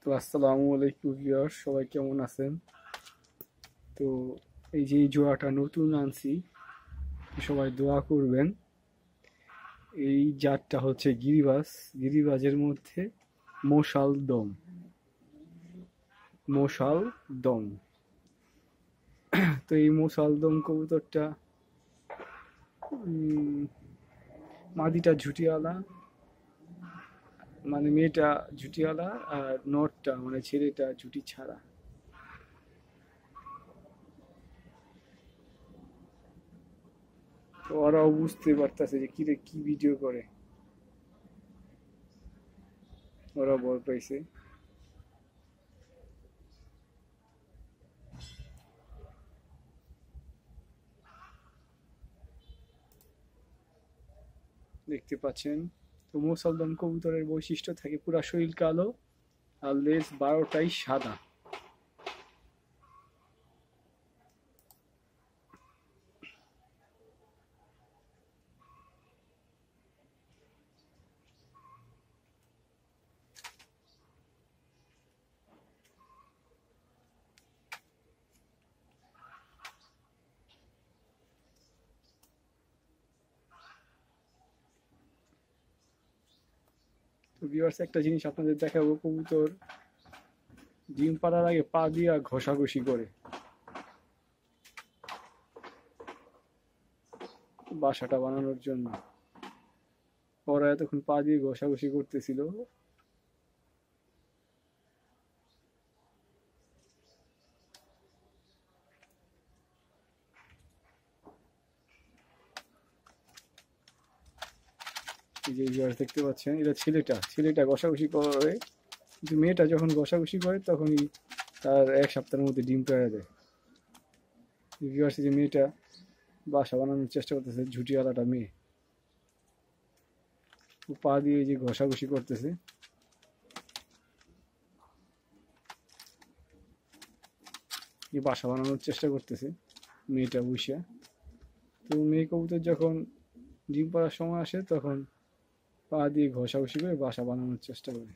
তো আসসালামু আলাইকুম ভিউয়ার্স, সবাই কেমন আছেন? তো এই যে এই জোড়াটা নতুন আনছি, সবাই দোয়া করবেন। এই জাতটা হচ্ছে গিরিবাজ। গিরিবাজের মধ্যে মশাল দম। মশাল দম। তো এই মশাল দম কবুতরটা উম, মাদিটা ঝুটিওয়ালা, মানে মেয়েটা ঝুটিওয়ালা, আর নরটা মানে ছেলেটা ঝুটি ছাড়া। তো ওরাও বুঝতে পারতেছে যে কি ভিডিও করে। ওরা ভয় পাইছে। দেখতে পাচ্ছেন। তো মোসালদম কবুতরের বৈশিষ্ট্য থাকে পুরা শরীর কালো আর লেজ 12টাই সাদা। তো ভিউয়ার্স, একটা জিনিস আপনাদের দেখাবো। কবুতর ডিম পাড়ার আগে পা দিয়া ঘষাঘষি করে বাসাটা বানানোর জন্য। ওরা এতক্ষণ পা দিয়ে ঘষাঘষি করতেছিল। এই যে ভিউয়ার্স দেখতে পাচ্ছেন, এটা ছেলেটা ঘষাঘষি করে, কিন্তু মেয়েটা যখন ঘষাঘষি করে তখনই তার এক সপ্তাহের মধ্যে ডিম পেড়ে দেয়। ভিউয়ার্স, এই যে মেয়েটা বাসা বানানোর চেষ্টা করতেছে, ঝুটিওয়ালাটা মেয়ে। ও পা দিয়ে এই যে ঘষাঘষি করতেছে। এই বাসা বানানোর চেষ্টা করতেছে মেয়েটা বসে। তো মেয়ে কবুতর যখন ডিম পাড়ার সময় আসে তখন পা দিয়ে ঘষাঘষি করে বাসা বানানোর চেষ্টা করে।